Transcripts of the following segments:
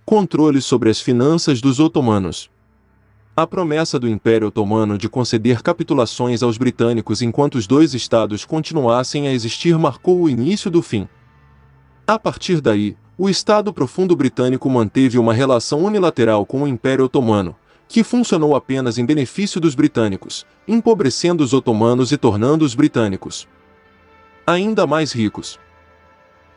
Controle sobre as finanças dos otomanos. A promessa do Império Otomano de conceder capitulações aos britânicos enquanto os dois estados continuassem a existir marcou o início do fim. A partir daí, o Estado Profundo Britânico manteve uma relação unilateral com o Império Otomano, que funcionou apenas em benefício dos britânicos, empobrecendo os otomanos e tornando os britânicos ainda mais ricos.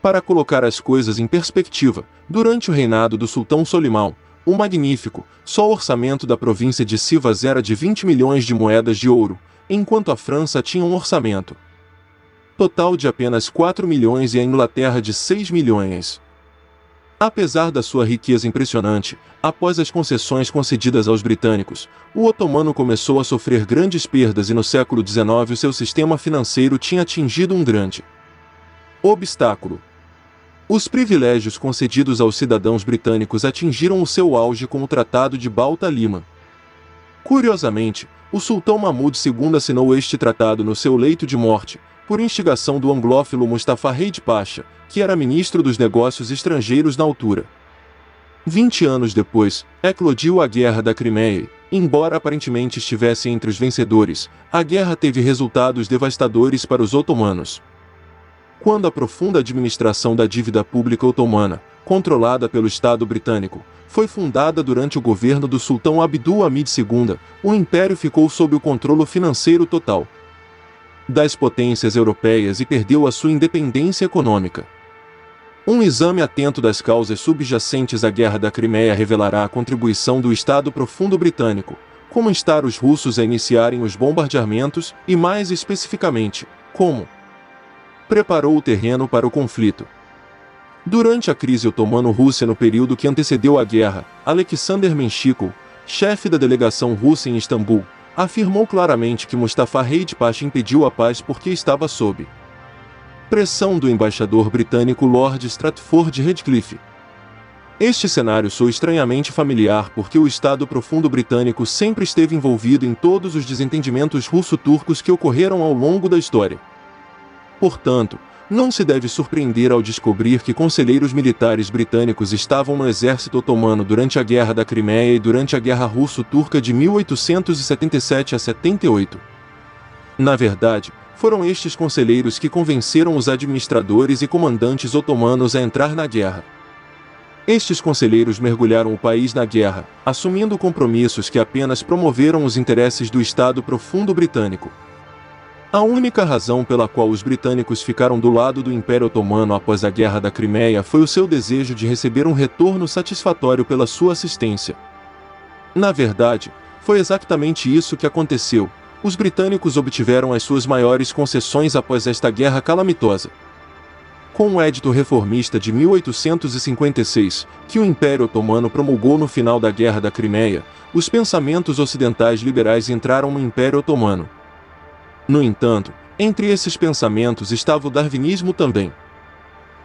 Para colocar as coisas em perspectiva, durante o reinado do Sultão Solimão, o Magnífico, só o orçamento da província de Sivas era de 20 milhões de moedas de ouro, enquanto a França tinha um orçamento total de apenas 4 milhões e a Inglaterra de 6 milhões. Apesar da sua riqueza impressionante, após as concessões concedidas aos britânicos, o otomano começou a sofrer grandes perdas e no século XIX o seu sistema financeiro tinha atingido um grande obstáculo. Os privilégios concedidos aos cidadãos britânicos atingiram o seu auge com o Tratado de Balta Liman. Curiosamente, o sultão Mahmud II assinou este tratado no seu leito de morte, por instigação do anglófilo Mustafa Reid Pasha, que era ministro dos negócios estrangeiros na altura. 20 anos depois, eclodiu a Guerra da Crimeia e, embora aparentemente estivesse entre os vencedores, a guerra teve resultados devastadores para os otomanos. Quando a profunda administração da dívida pública otomana, controlada pelo Estado britânico, foi fundada durante o governo do sultão Abdul Hamid II, o império ficou sob o controle financeiro total das potências europeias e perdeu a sua independência econômica. Um exame atento das causas subjacentes à Guerra da Crimeia revelará a contribuição do Estado Profundo Britânico, como instar os russos a iniciarem os bombardeamentos e, mais especificamente, como preparou o terreno para o conflito. Durante a crise otomano-rússia no período que antecedeu a guerra, Alexander Menshikov, chefe da delegação russa em Istambul, afirmou claramente que Mustafa Reid Pasha impediu a paz porque estava sob pressão do embaixador britânico Lord Stratford Redcliffe. Este cenário soa estranhamente familiar porque o Estado Profundo Britânico sempre esteve envolvido em todos os desentendimentos russo-turcos que ocorreram ao longo da história. Portanto, não se deve surpreender ao descobrir que conselheiros militares britânicos estavam no exército otomano durante a Guerra da Crimeia e durante a Guerra Russo-Turca de 1877 a 78. Na verdade, foram estes conselheiros que convenceram os administradores e comandantes otomanos a entrar na guerra. Estes conselheiros mergulharam o país na guerra, assumindo compromissos que apenas promoveram os interesses do Estado Profundo Britânico. A única razão pela qual os britânicos ficaram do lado do Império Otomano após a Guerra da Crimeia foi o seu desejo de receber um retorno satisfatório pela sua assistência. Na verdade, foi exatamente isso que aconteceu. Os britânicos obtiveram as suas maiores concessões após esta guerra calamitosa. Com o Edito Reformista de 1856, que o Império Otomano promulgou no final da Guerra da Crimeia, os pensamentos ocidentais liberais entraram no Império Otomano. No entanto, entre esses pensamentos estava o darwinismo também.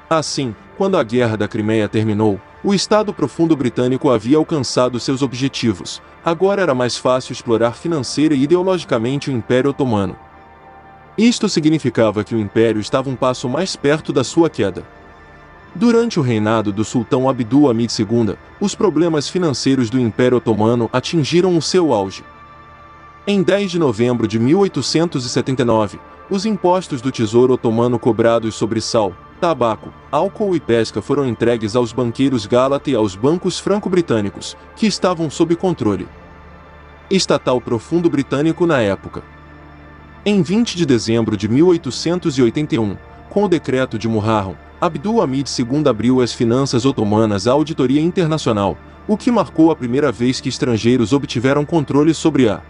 Assim, quando a Guerra da Crimeia terminou, o Estado Profundo Britânico havia alcançado seus objetivos. Agora era mais fácil explorar financeira e ideologicamente o Império Otomano. Isto significava que o Império estava um passo mais perto da sua queda. Durante o reinado do sultão Abdul Hamid II, os problemas financeiros do Império Otomano atingiram o seu auge. Em 10 de novembro de 1879, os impostos do Tesouro Otomano cobrados sobre sal, tabaco, álcool e pesca foram entregues aos banqueiros Gálata e aos bancos franco-britânicos, que estavam sob controle estatal profundo britânico na época. Em 20 de dezembro de 1881, com o decreto de Muharram, Abdul Hamid II abriu as finanças otomanas à auditoria internacional, o que marcou a primeira vez que estrangeiros obtiveram controle sobre a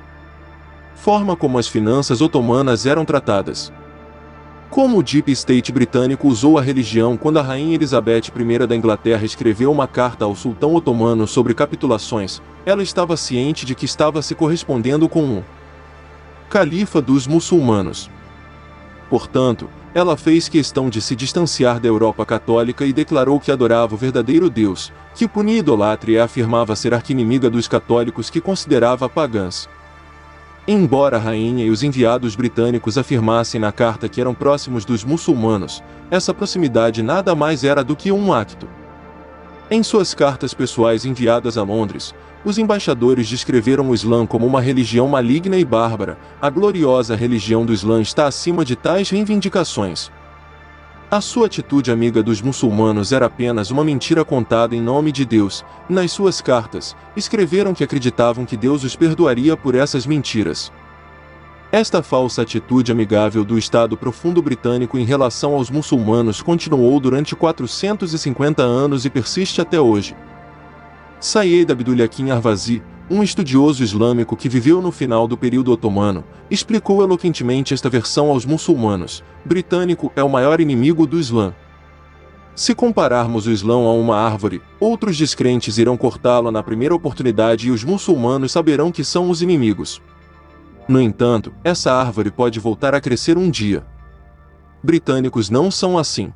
forma como as finanças otomanas eram tratadas. Como o Deep State britânico usou a religião quando a rainha Elizabeth I da Inglaterra escreveu uma carta ao sultão otomano sobre capitulações, ela estava ciente de que estava se correspondendo com um califa dos muçulmanos. Portanto, ela fez questão de se distanciar da Europa católica e declarou que adorava o verdadeiro Deus, que punia idolatria e afirmava ser arquinimiga dos católicos que considerava pagãs. Embora a rainha e os enviados britânicos afirmassem na carta que eram próximos dos muçulmanos, essa proximidade nada mais era do que um acto Em suas cartas pessoais enviadas a Londres, os embaixadores descreveram o Islã como uma religião maligna e bárbara. A gloriosa religião do Islã está acima de tais reivindicações. A sua atitude amiga dos muçulmanos era apenas uma mentira contada em nome de Deus. Nas suas cartas, escreveram que acreditavam que Deus os perdoaria por essas mentiras. Esta falsa atitude amigável do Estado Profundo Britânico em relação aos muçulmanos continuou durante 450 anos e persiste até hoje. Sayyid Abdulhakim Arvazi, um estudioso islâmico que viveu no final do período otomano, explicou eloquentemente esta versão aos muçulmanos: britânico é o maior inimigo do Islã. Se compararmos o Islã a uma árvore, outros descrentes irão cortá-la na primeira oportunidade e os muçulmanos saberão que são os inimigos. No entanto, essa árvore pode voltar a crescer um dia. Britânicos não são assim.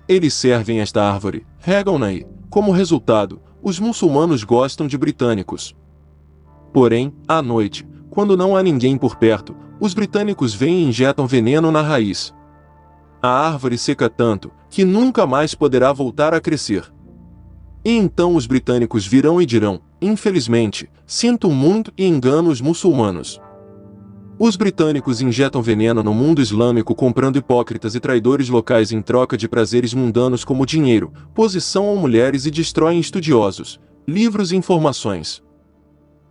Eles servem esta árvore, regam-na e, como resultado, os muçulmanos gostam de britânicos. Porém, à noite, quando não há ninguém por perto, os britânicos vêm e injetam veneno na raiz. A árvore seca tanto, que nunca mais poderá voltar a crescer. E então os britânicos virão e dirão: infelizmente, sinto muito e engano os muçulmanos. Os britânicos injetam veneno no mundo islâmico comprando hipócritas e traidores locais em troca de prazeres mundanos como dinheiro, posição ou mulheres e destroem estudiosos, livros e informações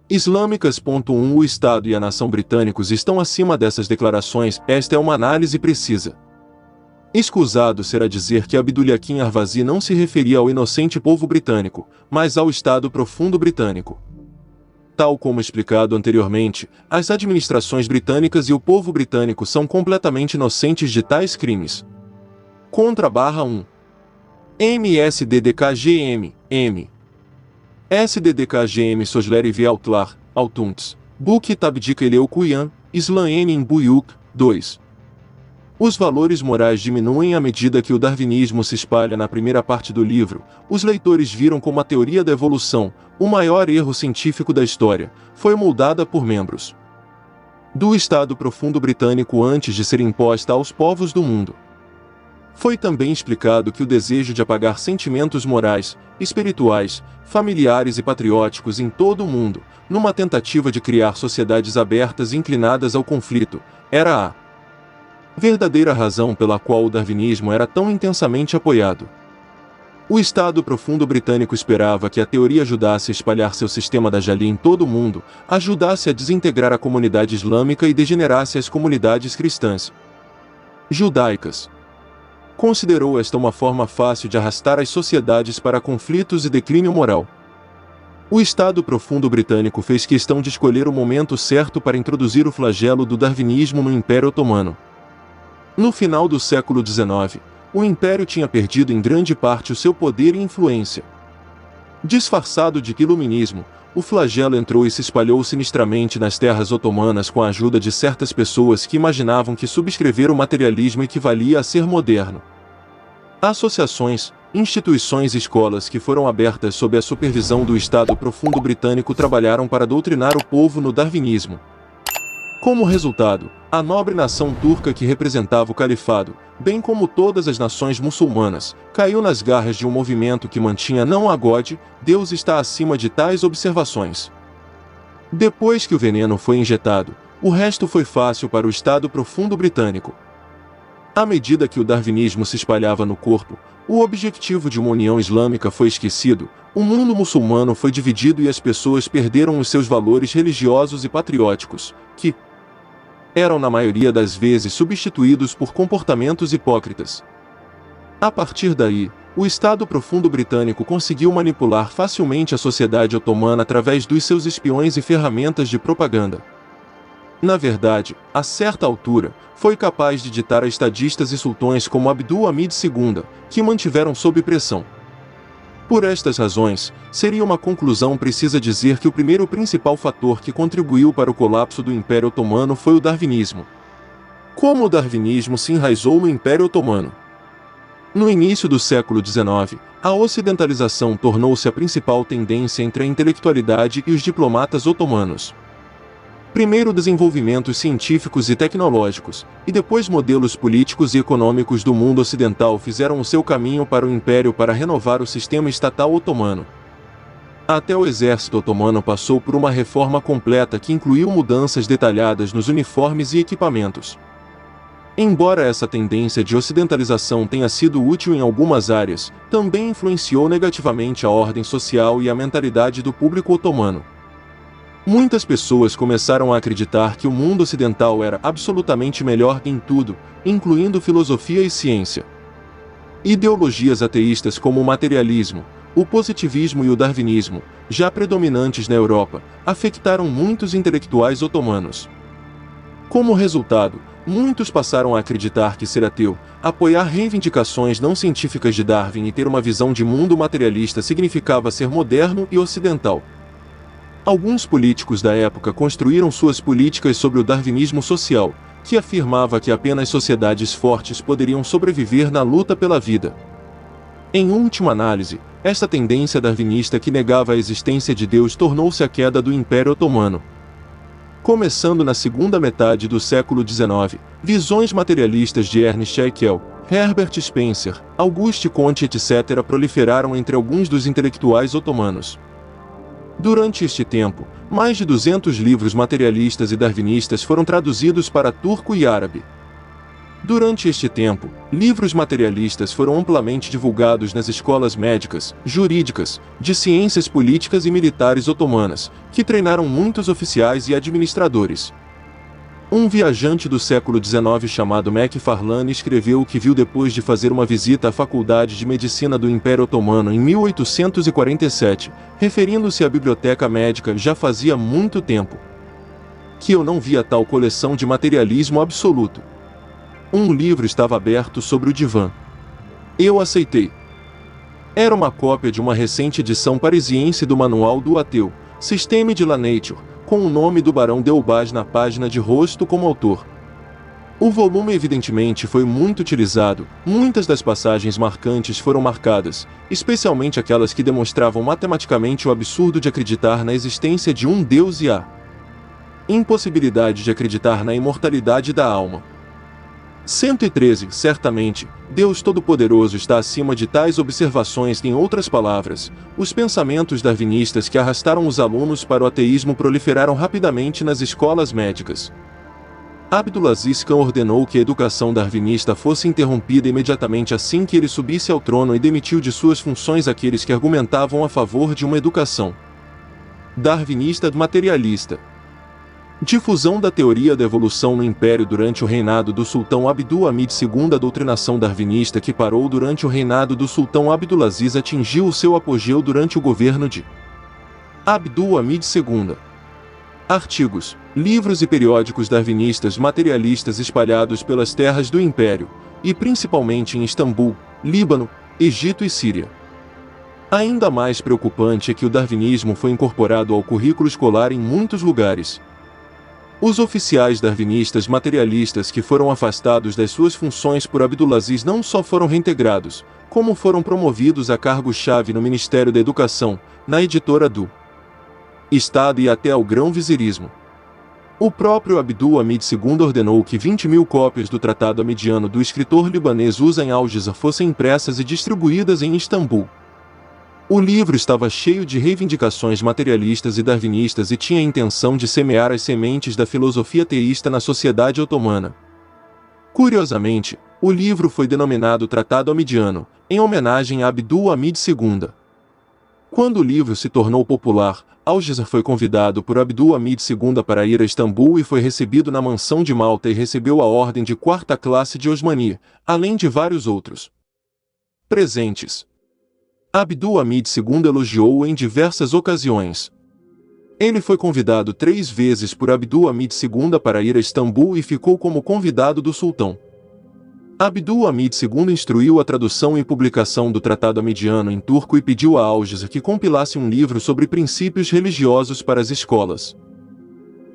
islâmicas. 1. O Estado e a nação britânicos estão acima dessas declarações. Esta é uma análise precisa. Escusado será dizer que Abdulhakim Arvazi não se referia ao inocente povo britânico, mas ao Estado Profundo Britânico. Tal como explicado anteriormente, as administrações britânicas e o povo britânico são completamente inocentes de tais crimes. Contra /1. MSDDKGM, M. SDDKGM Sosleri V. Outlar, Autunts, Book Tabdika Eleu Kuyan, Islam N. em Buyuk, 2. Os valores morais diminuem à medida que o darwinismo se espalha. Na primeira parte do livro, os leitores viram como a teoria da evolução, o maior erro científico da história, foi moldada por membros do Estado Profundo Britânico antes de ser imposta aos povos do mundo. Foi também explicado que o desejo de apagar sentimentos morais, espirituais, familiares e patrióticos em todo o mundo, numa tentativa de criar sociedades abertas e inclinadas ao conflito, era a verdadeira razão pela qual o darwinismo era tão intensamente apoiado. O Estado Profundo Britânico esperava que a teoria ajudasse a espalhar seu sistema da Jali em todo o mundo, ajudasse a desintegrar a comunidade islâmica e degenerasse as comunidades cristãs judaicas. Considerou esta uma forma fácil de arrastar as sociedades para conflitos e declínio moral. O Estado Profundo Britânico fez questão de escolher o momento certo para introduzir o flagelo do darwinismo no Império Otomano. No final do século XIX, o Império tinha perdido em grande parte o seu poder e influência. Disfarçado de iluminismo, o flagelo entrou e se espalhou sinistramente nas terras otomanas com a ajuda de certas pessoas que imaginavam que subscrever o materialismo equivalia a ser moderno. Associações, instituições e escolas que foram abertas sob a supervisão do Estado Profundo Britânico trabalharam para doutrinar o povo no darwinismo. Como resultado, a nobre nação turca que representava o califado, bem como todas as nações muçulmanas, caiu nas garras de um movimento que mantinha não a God, Deus está acima de tais observações. Depois que o veneno foi injetado, o resto foi fácil para o Estado Profundo Britânico. À medida que o darwinismo se espalhava no corpo, o objetivo de uma união islâmica foi esquecido, o mundo muçulmano foi dividido e as pessoas perderam os seus valores religiosos e patrióticos, que eram na maioria das vezes substituídos por comportamentos hipócritas. A partir daí, o Estado Profundo Britânico conseguiu manipular facilmente a sociedade otomana através dos seus espiões e ferramentas de propaganda. Na verdade, a certa altura, foi capaz de ditar a estadistas e sultões como Abdul Hamid II, que mantiveram sob pressão. Por estas razões, seria uma conclusão precisa dizer que o primeiro principal fator que contribuiu para o colapso do Império Otomano foi o darwinismo. Como o darwinismo se enraizou no Império Otomano? No início do século XIX, a ocidentalização tornou-se a principal tendência entre a intelectualidade e os diplomatas otomanos. Primeiro desenvolvimentos científicos e tecnológicos, e depois modelos políticos e econômicos do mundo ocidental fizeram o seu caminho para o Império para renovar o sistema estatal otomano. Até o exército otomano passou por uma reforma completa que incluiu mudanças detalhadas nos uniformes e equipamentos. Embora essa tendência de ocidentalização tenha sido útil em algumas áreas, também influenciou negativamente a ordem social e a mentalidade do público otomano. Muitas pessoas começaram a acreditar que o mundo ocidental era absolutamente melhor em tudo, incluindo filosofia e ciência. Ideologias ateístas como o materialismo, o positivismo e o darwinismo, já predominantes na Europa, afetaram muitos intelectuais otomanos. Como resultado, muitos passaram a acreditar que ser ateu, apoiar reivindicações não científicas de Darwin e ter uma visão de mundo materialista significava ser moderno e ocidental. Alguns políticos da época construíram suas políticas sobre o darwinismo social, que afirmava que apenas sociedades fortes poderiam sobreviver na luta pela vida. Em última análise, esta tendência darwinista que negava a existência de Deus tornou-se a queda do Império Otomano. Começando na segunda metade do século XIX, visões materialistas de Ernst Haeckel, Herbert Spencer, Auguste Comte etc. proliferaram entre alguns dos intelectuais otomanos. Durante este tempo, mais de 200 livros materialistas e darwinistas foram traduzidos para turco e árabe. Durante este tempo, livros materialistas foram amplamente divulgados nas escolas médicas, jurídicas, de ciências políticas e militares otomanas, que treinaram muitos oficiais e administradores. Um viajante do século XIX chamado Macfarlane escreveu o que viu depois de fazer uma visita à Faculdade de Medicina do Império Otomano em 1847, referindo-se à biblioteca médica já fazia muito tempo que eu não via tal coleção de materialismo absoluto. Um livro estava aberto sobre o divã. Eu aceitei. Era uma cópia de uma recente edição parisiense do Manual do Ateu, Système de la Nature, com o nome do Barão Deobage na página de rosto como autor. O volume evidentemente foi muito utilizado, muitas das passagens marcantes foram marcadas, especialmente aquelas que demonstravam matematicamente o absurdo de acreditar na existência de um Deus e a impossibilidade de acreditar na imortalidade da alma. 113. Certamente, Deus Todo-Poderoso está acima de tais observações. Em outras palavras, os pensamentos darwinistas que arrastaram os alunos para o ateísmo proliferaram rapidamente nas escolas médicas. Abdulaziz Khan ordenou que a educação darwinista fosse interrompida imediatamente assim que ele subisse ao trono e demitiu de suas funções aqueles que argumentavam a favor de uma educação darwinista materialista. Difusão da teoria da evolução no Império durante o reinado do Sultão Abdul Hamid II. A doutrinação darwinista que parou durante o reinado do Sultão Abdulaziz atingiu o seu apogeu durante o governo de Abdul Hamid II. Artigos, livros e periódicos darwinistas materialistas espalhados pelas terras do Império, e principalmente em Istambul, Líbano, Egito e Síria. Ainda mais preocupante é que o darwinismo foi incorporado ao currículo escolar em muitos lugares. Os oficiais darwinistas materialistas que foram afastados das suas funções por Abdulaziz não só foram reintegrados, como foram promovidos a cargos-chave no Ministério da Educação, na editora do Estado e até ao grão-vizirismo. O próprio Abdul Hamid II ordenou que 20.000 cópias do Tratado Hamidiano do escritor libanês Hussein al-Jizr fossem impressas e distribuídas em Istambul. O livro estava cheio de reivindicações materialistas e darwinistas e tinha a intenção de semear as sementes da filosofia teísta na sociedade otomana. Curiosamente, o livro foi denominado Tratado Hamidiano, em homenagem a Abdul Hamid II. Quando o livro se tornou popular, al-Jizr foi convidado por Abdul Hamid II para ir a Istambul e foi recebido na mansão de Malta e recebeu a ordem de 4ª classe de Osmani, além de vários outros presentes. Abdul Hamid II elogiou-o em diversas ocasiões. Ele foi convidado 3 vezes por Abdul Hamid II para ir a Istambul e ficou como convidado do sultão. Abdul Hamid II instruiu a tradução e publicação do Tratado Hamidiano em turco e pediu a al-Jizr que compilasse um livro sobre princípios religiosos para as escolas.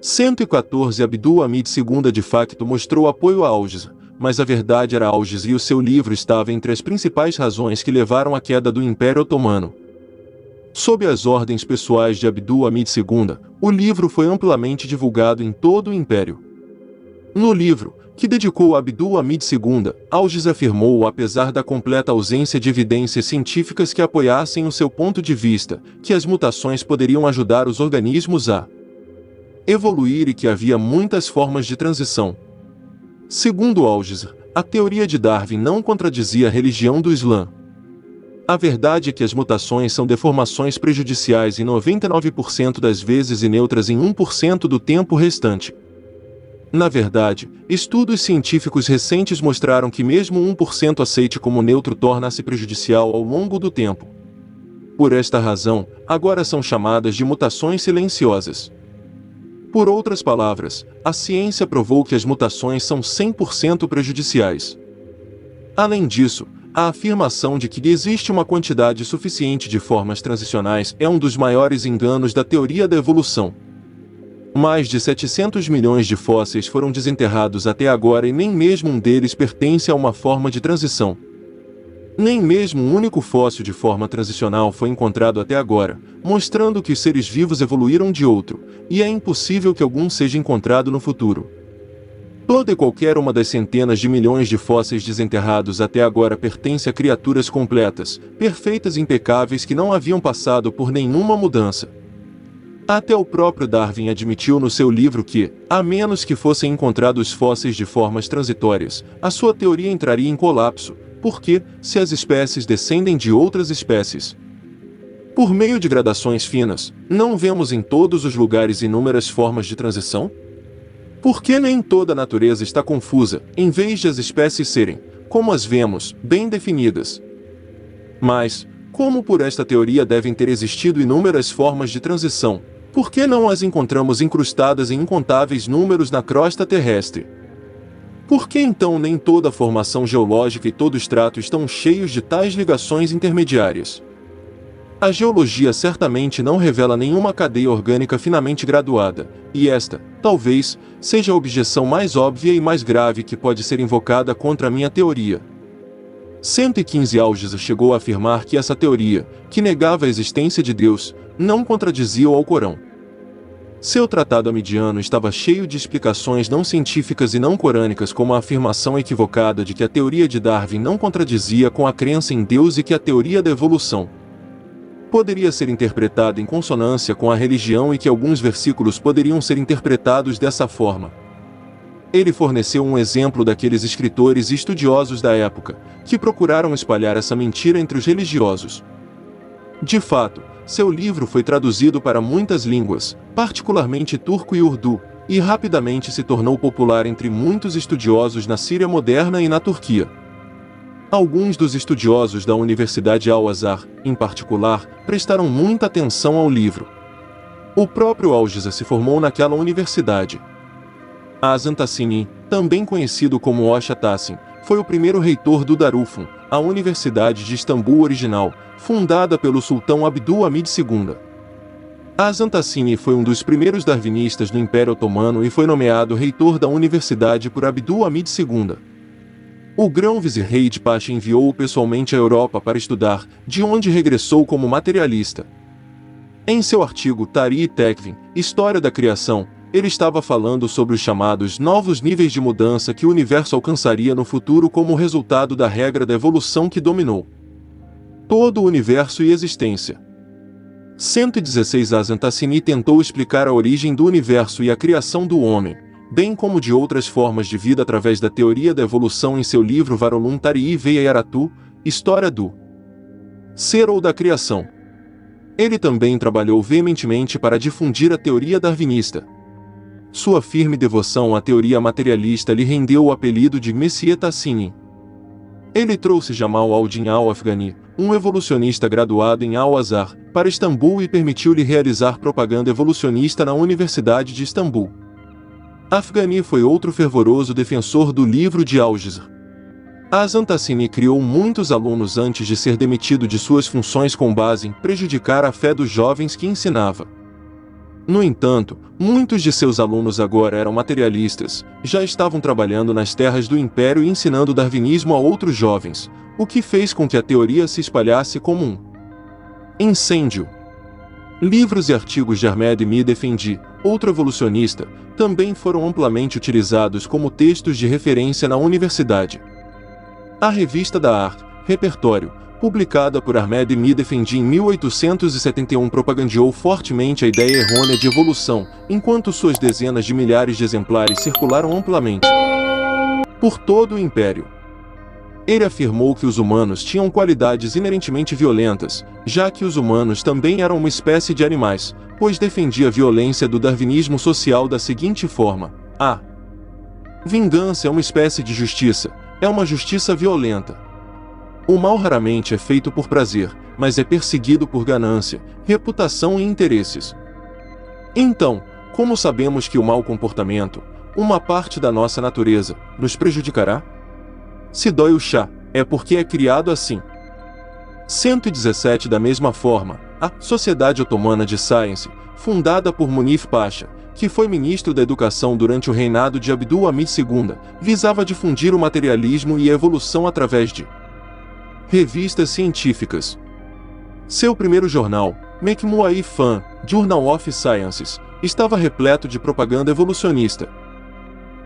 114 Abdul Hamid II de facto mostrou apoio a al-Jizr, mas a verdade era al-Jizr e o seu livro estava entre as principais razões que levaram à queda do Império Otomano. Sob as ordens pessoais de Abdul Hamid II, o livro foi amplamente divulgado em todo o Império. No livro, que dedicou a Abdul Hamid II, Algiz afirmou, apesar da completa ausência de evidências científicas que apoiassem o seu ponto de vista, que as mutações poderiam ajudar os organismos a evoluir e que havia muitas formas de transição. Segundo Algiz, a teoria de Darwin não contradizia a religião do Islã. A verdade é que as mutações são deformações prejudiciais em 99% das vezes e neutras em 1% do tempo restante. Na verdade, estudos científicos recentes mostraram que mesmo 1% aceite como neutro torna-se prejudicial ao longo do tempo. Por esta razão, agora são chamadas de mutações silenciosas. Por outras palavras, a ciência provou que as mutações são 100% prejudiciais. Além disso, a afirmação de que existe uma quantidade suficiente de formas transicionais é um dos maiores enganos da teoria da evolução. Mais de 700 milhões de fósseis foram desenterrados até agora e nem mesmo um deles pertence a uma forma de transição. Nem mesmo um único fóssil de forma transicional foi encontrado até agora, mostrando que os seres vivos evoluíram de outro, e é impossível que algum seja encontrado no futuro. Toda e qualquer uma das centenas de milhões de fósseis desenterrados até agora pertence a criaturas completas, perfeitas e impecáveis que não haviam passado por nenhuma mudança. Até o próprio Darwin admitiu no seu livro que, a menos que fossem encontrados fósseis de formas transitórias, a sua teoria entraria em colapso, porque, se as espécies descendem de outras espécies, por meio de gradações finas, não vemos em todos os lugares inúmeras formas de transição? Por que nem toda a natureza está confusa, em vez de as espécies serem, como as vemos, bem definidas? Mas, como por esta teoria devem ter existido inúmeras formas de transição, por que não as encontramos incrustadas em incontáveis números na crosta terrestre? Por que então nem toda a formação geológica e todo o estrato estão cheios de tais ligações intermediárias? A geologia certamente não revela nenhuma cadeia orgânica finamente graduada, e esta, talvez, seja a objeção mais óbvia e mais grave que pode ser invocada contra a minha teoria. 115 Algiz chegou a afirmar que essa teoria, que negava a existência de Deus, não contradizia o Alcorão. Seu tratado amidiano estava cheio de explicações não científicas e não corânicas, como a afirmação equivocada de que a teoria de Darwin não contradizia com a crença em Deus e que a teoria da evolução poderia ser interpretada em consonância com a religião e que alguns versículos poderiam ser interpretados dessa forma. Ele forneceu um exemplo daqueles escritores e estudiosos da época, que procuraram espalhar essa mentira entre os religiosos. De fato, seu livro foi traduzido para muitas línguas, particularmente turco e urdu, e rapidamente se tornou popular entre muitos estudiosos na Síria moderna e na Turquia. Alguns dos estudiosos da Universidade Al-Azhar, em particular, prestaram muita atenção ao livro. O próprio Algiz se formou naquela universidade. Hasan Tassini, também conhecido como Osha Tassin, foi o primeiro reitor do Darülfünun, a Universidade de Istambul original, fundada pelo sultão Abdul Hamid II. Hasan Tassini foi um dos primeiros darwinistas no Império Otomano e foi nomeado reitor da universidade por Abdul Hamid II. O grão-vizir-rei de Pasha enviou-o pessoalmente à Europa para estudar, de onde regressou como materialista. Em seu artigo Tariq Tekvin, História da Criação, ele estava falando sobre os chamados novos níveis de mudança que o universo alcançaria no futuro como resultado da regra da evolução que dominou todo o universo e existência. 116 Hasan Tassini tentou explicar a origem do universo e a criação do homem, bem como de outras formas de vida através da teoria da evolução em seu livro Varolum Tariq Veya Yaratu, História do Ser ou da Criação. Ele também trabalhou veementemente para difundir a teoria darwinista. Sua firme devoção à teoria materialista lhe rendeu o apelido de Messias Tassini. Ele trouxe Jamal al-Din al-Afghani, um evolucionista graduado em Al-Azhar, para Istambul e permitiu-lhe realizar propaganda evolucionista na Universidade de Istambul. Afghani foi outro fervoroso defensor do livro de Algiz. Hasan Tassini criou muitos alunos antes de ser demitido de suas funções com base em prejudicar a fé dos jovens que ensinava. No entanto, muitos de seus alunos agora eram materialistas, já estavam trabalhando nas terras do Império e ensinando darwinismo a outros jovens, o que fez com que a teoria se espalhasse como um incêndio. Livros e artigos de Ahmed Mid Efendi, outro evolucionista, também foram amplamente utilizados como textos de referência na universidade. A Revista da Arte, Repertório, publicada por Ahmed Mid Efendi em 1871, propagandeou fortemente a ideia errônea de evolução, enquanto suas dezenas de milhares de exemplares circularam amplamente por todo o Império. Ele afirmou que os humanos tinham qualidades inerentemente violentas, já que os humanos também eram uma espécie de animais, pois defendia a violência do darwinismo social da seguinte forma: a vingança é uma espécie de justiça, é uma justiça violenta. O mal raramente é feito por prazer, mas é perseguido por ganância, reputação e interesses. Então, como sabemos que o mau comportamento, uma parte da nossa natureza, nos prejudicará? Se dói o chá, é porque é criado assim. 117. Da mesma forma, a Sociedade Otomana de Science, fundada por Munif Pasha, que foi ministro da Educação durante o reinado de Abdul Hamid II, visava difundir o materialismo e a evolução através de revistas científicas. Seu primeiro jornal, Mekmuai Fan, Journal of Sciences, estava repleto de propaganda evolucionista.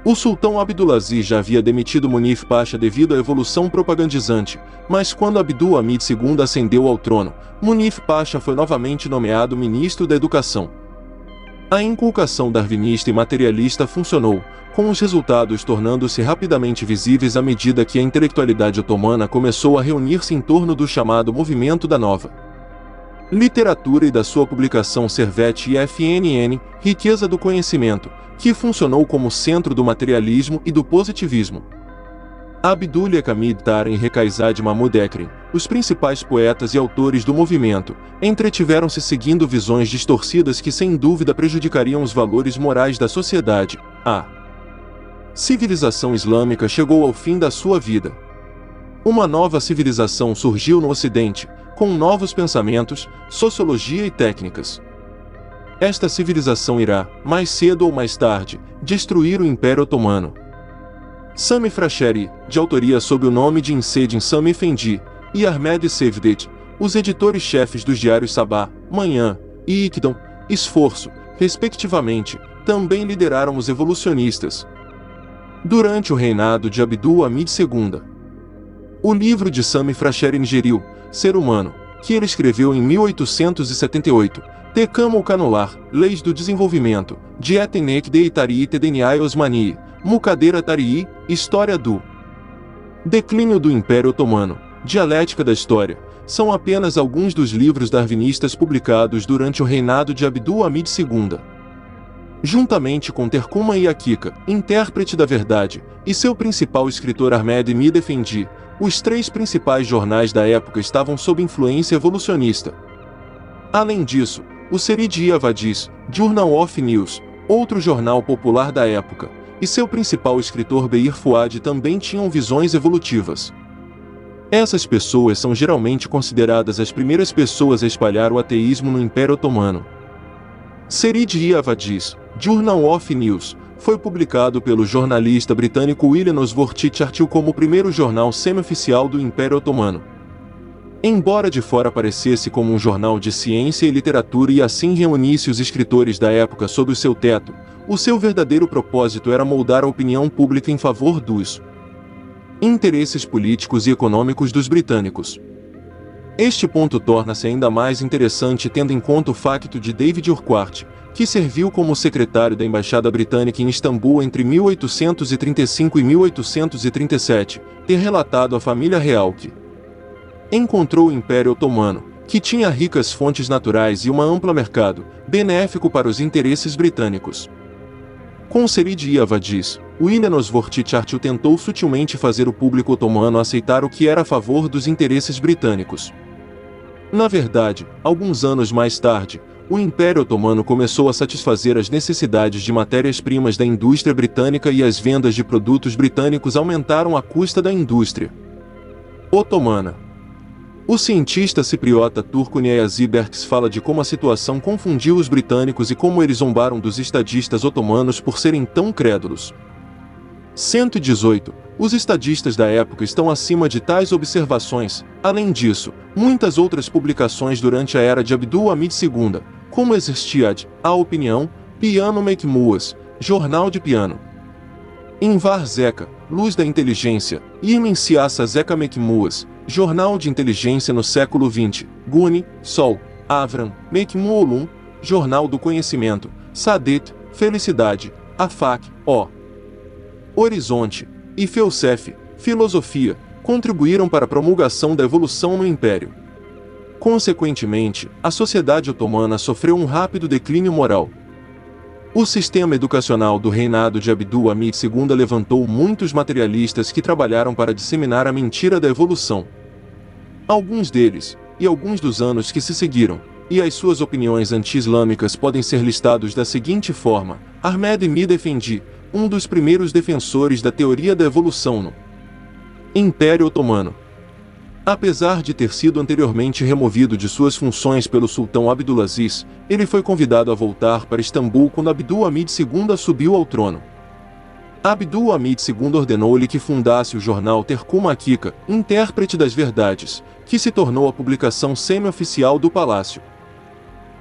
O sultão Abdulaziz já havia demitido Munif Pasha devido à evolução propagandizante, mas quando Abdul Hamid II ascendeu ao trono, Munif Pasha foi novamente nomeado ministro da Educação. A inculcação darwinista e materialista funcionou, com os resultados tornando-se rapidamente visíveis à medida que a intelectualidade otomana começou a reunir-se em torno do chamado Movimento da Nova Literatura e da sua publicação Servet e FNN, Riqueza do Conhecimento, que funcionou como centro do materialismo e do positivismo. Abdul Hamid Tarn e Rekaizad Mahmud Ekrim, os principais poetas e autores do movimento, entretiveram-se seguindo visões distorcidas que sem dúvida prejudicariam os valores morais da sociedade. A civilização islâmica chegou ao fim da sua vida. Uma nova civilização surgiu no Ocidente, com novos pensamentos, sociologia e técnicas. Esta civilização irá, mais cedo ou mais tarde, destruir o Império Otomano. Sami Frasheri, de autoria sob o nome de Insedin Sami Efendi, e Ahmed Sevdet, os editores-chefes dos diários Sabah, Manhã, e Iqdam, Esforço, respectivamente, também lideraram os evolucionistas. Durante o reinado de Abdul Hamid II, o livro de Sami Frasheri ingeriu, Ser Humano, que ele escreveu em 1878, Tekamo Kanular, Leis do Desenvolvimento, Dietenek de Itari Tedeniai Osmani, Mukadeira Tarii, História do Declínio do Império Otomano, Dialética da História, são apenas alguns dos livros darwinistas publicados durante o reinado de Abdul Hamid II. Juntamente com Terkuma e Akika, intérprete da verdade, e seu principal escritor Ahmed Mid Efendi, os três principais jornais da época estavam sob influência evolucionista. Além disso, o Serid Avadis, Journal of News, outro jornal popular da época, e seu principal escritor Beir Fuad também tinham visões evolutivas. Essas pessoas são geralmente consideradas as primeiras pessoas a espalhar o ateísmo no Império Otomano. Serid Avadis, Journal of News, foi publicado pelo jornalista britânico William Osworth Churchill como o primeiro jornal semi-oficial do Império Otomano. Embora de fora parecesse como um jornal de ciência e literatura e assim reunisse os escritores da época sob o seu teto, o seu verdadeiro propósito era moldar a opinião pública em favor dos interesses políticos e econômicos dos britânicos. Este ponto torna-se ainda mais interessante tendo em conta o facto de David Urquhart, que serviu como secretário da Embaixada Britânica em Istambul entre 1835 e 1837, ter relatado à família real que encontrou o Império Otomano, que tinha ricas fontes naturais e um amplo mercado, benéfico para os interesses britânicos. Com Serid Avadis, William Osworth Churchill tentou sutilmente fazer o público otomano aceitar o que era a favor dos interesses britânicos. Na verdade, alguns anos mais tarde, o Império Otomano começou a satisfazer as necessidades de matérias-primas da indústria britânica e as vendas de produtos britânicos aumentaram à custa da indústria otomana. O cientista cipriota turco Niyazi Berks fala de como a situação confundiu os britânicos e como eles zombaram dos estadistas otomanos por serem tão crédulos. 118. Os estadistas da época estão acima de tais observações. Além disso, muitas outras publicações durante a era de Abdul Hamid II, como Exerciad, a opinião, Piano Mekmuas, jornal de piano. Invar Zeca, luz da inteligência, Irmin Siasa Zeca Mekmuas, jornal de inteligência no século XX, Guni, Sol, Avram, Mekmuolum, jornal do conhecimento, Sadet, felicidade, Afak, O. Horizonte, e Feusef, filosofia, contribuíram para a promulgação da evolução no Império. Consequentemente, a sociedade otomana sofreu um rápido declínio moral. O sistema educacional do reinado de Abdul Hamid II levantou muitos materialistas que trabalharam para disseminar a mentira da evolução. Alguns deles, e alguns dos anos que se seguiram, e as suas opiniões anti-islâmicas podem ser listados da seguinte forma: Ahmed Mid Efendi, um dos primeiros defensores da teoria da evolução no Império Otomano. Apesar de ter sido anteriormente removido de suas funções pelo sultão Abdulaziz, ele foi convidado a voltar para Istambul quando Abdul Hamid II subiu ao trono. Abdul Hamid II ordenou-lhe que fundasse o jornal Terkum Hakika, Intérprete das Verdades, que se tornou a publicação semi-oficial do palácio.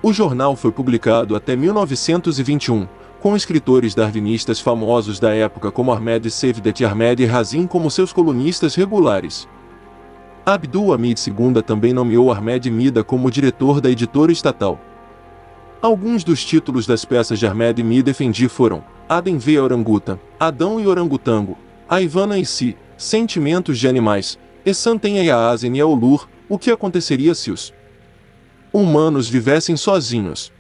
O jornal foi publicado até 1921, com escritores darwinistas famosos da época como Ahmed Sevdet e Ahmed Razin como seus colunistas regulares. Abdul Hamid II também nomeou Ahmed Mida como diretor da editora estatal. Alguns dos títulos das peças de Ahmed Mida Efendi foram Adem ve Orangutan, Adão e Orangotango, A Ivana e Si, Sentimentos de Animais, Esantem e Aazen e Aulur, O que aconteceria se os humanos vivessem sozinhos.